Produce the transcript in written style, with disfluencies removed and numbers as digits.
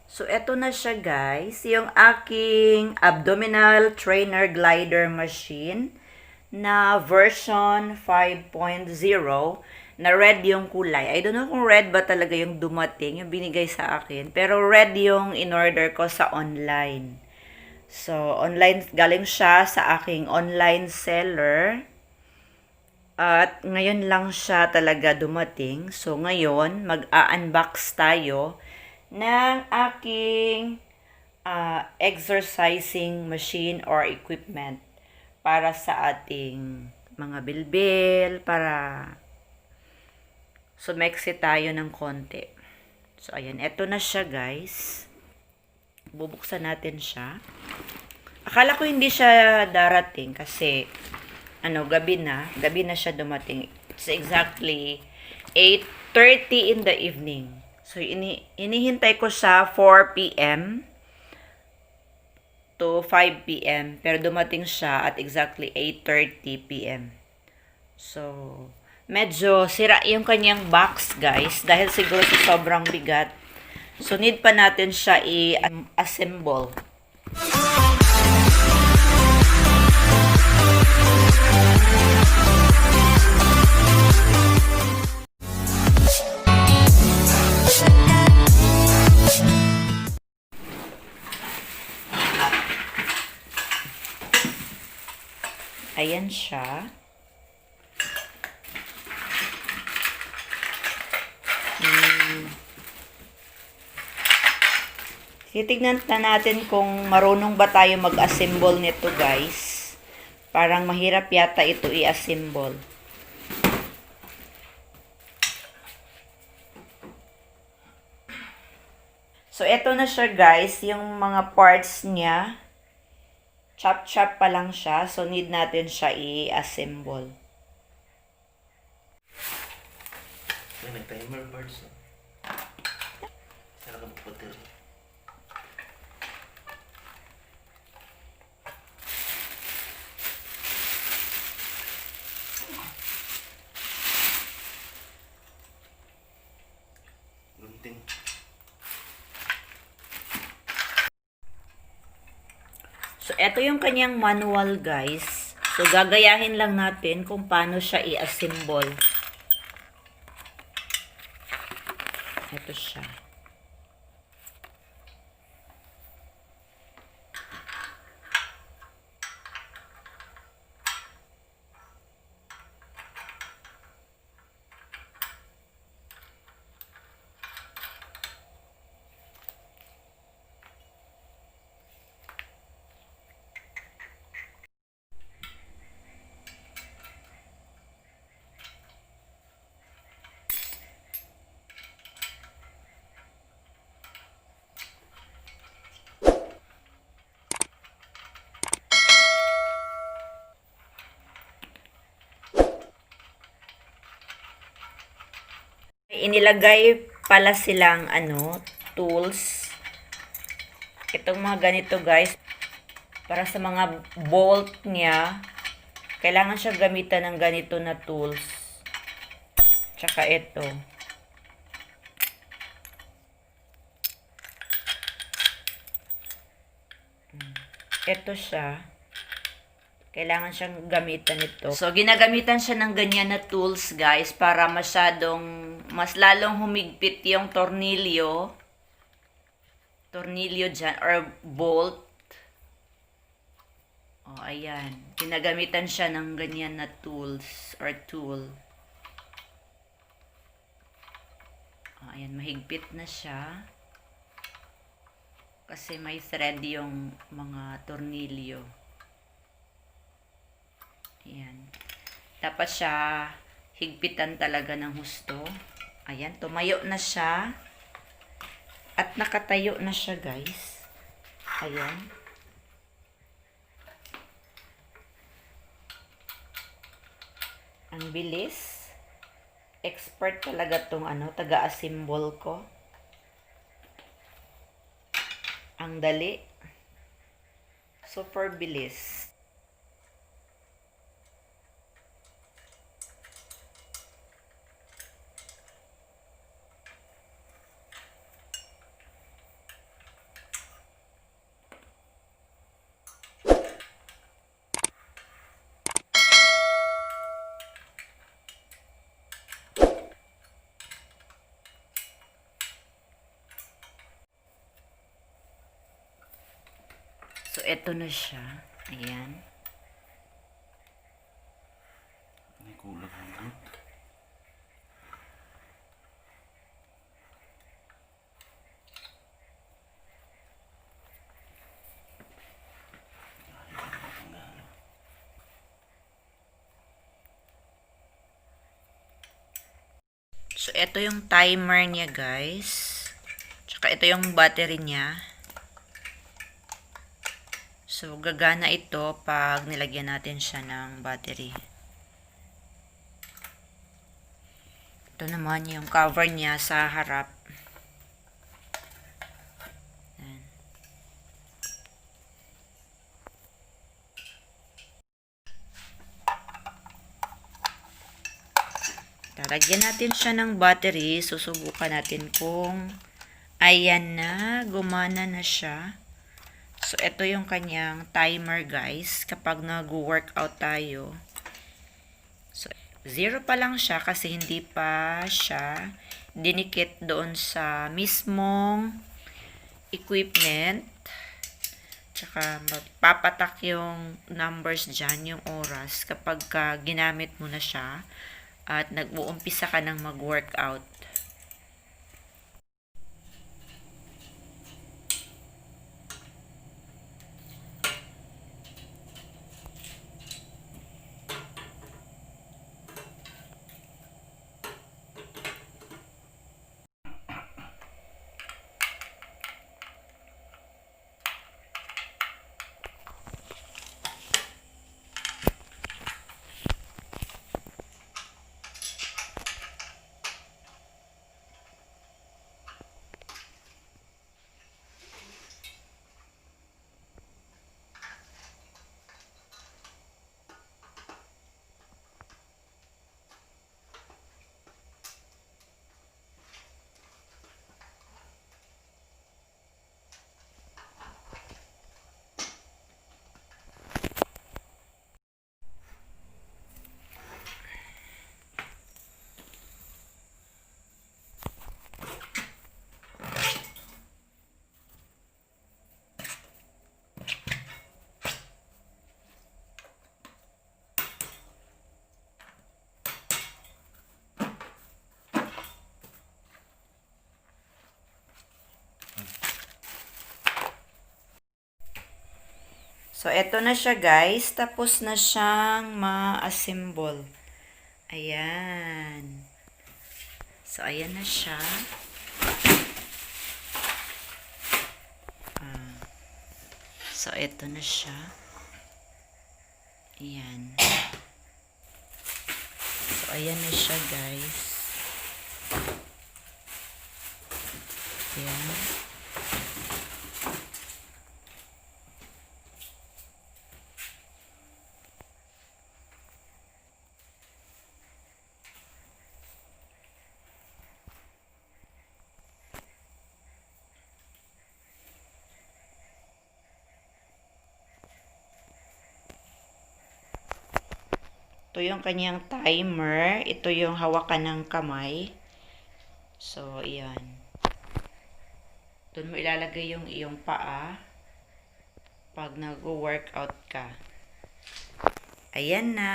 So, eto na siya guys, yung aking abdominal trainer glider machine na version 5.0 na red yung kulay. I don't know kung red ba talaga yung dumating, yung binigay sa akin. Pero red yung in-order ko sa online. So, online, galing siya sa aking online seller. At ngayon lang siya talaga dumating. So, ngayon, mag-a-unbox tayo ng aking exercising machine or equipment para sa ating mga bilbil, para sumeksi tayo ng konti. So, ayan. Eto na siya, guys. Bubuksan natin siya. Akala ko hindi siya darating kasi gabi na. Gabi na siya dumating. It's exactly 8:30 in the evening. So, inihintay ko siya 4 p.m. to 5 p.m. Pero dumating siya at exactly 8:30 p.m. So, medyo sira yung kanyang box, guys. Dahil siguro sa sobrang bigat. So, need pa natin siya i-assemble. Ayan siya. Titignan na natin kung marunong ba tayo mag-assemble nito, guys. Parang mahirap yata ito i-assemble. So, eto na siya, guys. Yung mga parts niya. Chop-chop pa lang siya. So, need natin siya i-assemble. May timer parts. Sana ka magpatil. Gunting. So, eto yung kanyang manual, guys. So, gagayahin lang natin kung paano siya i-assemble. Ito siya. Inilagay pala silang tools. Itong mga ganito, guys, para sa mga bolt niya, kailangan siya gamitan ng ganito na tools. Tsaka ito. Ito siya. Kailangan siyang gamitan ito. So, ginagamitan siya ng ganyan na tools, guys, para mas lalong humigpit yung tornilyo. Tornilyo dyan, or bolt. O, ayan. Ginagamitan siya ng ganyan na tools, or tool. O, ayan, mahigpit na siya. Kasi may thread yung mga tornilyo. Ayan. Dapat siya higpitan talaga ng husto. Ayan, tumayo na siya. At nakatayo na siya, guys. Ayan. Ang bilis. Expert talaga tong taga-assemble ko. Ang dali. Super bilis. ito na siya. Ayan. May kulang ang So, ito yung timer niya, guys. Tsaka ito yung battery niya. So, gagana ito pag nilagyan natin siya ng battery. Ito naman yung cover niya sa harap. Ayan. Lalagyan natin siya ng battery. Susubukan natin kung ayan na, gumana na siya. So, ito yung kanyang timer, guys, kapag nag-workout tayo. So, 0 pa lang siya kasi hindi pa siya dinikit doon sa mismong equipment. Tsaka, magpapatak yung numbers dyan, yung oras, kapag ginamit mo na siya at nag-uumpisa ka ng mag-workout. So, eto na siya, guys. Tapos na siyang ma-assemble. Ayan. So, ayan na siya. So, eto na siya. Ayan. So, ayan na siya, guys. Ayan. Ito yung kanyang timer. Ito yung hawakan ng kamay. So, ayan. Doon mo ilalagay yung iyong paa pag nag-workout ka. Ayan na.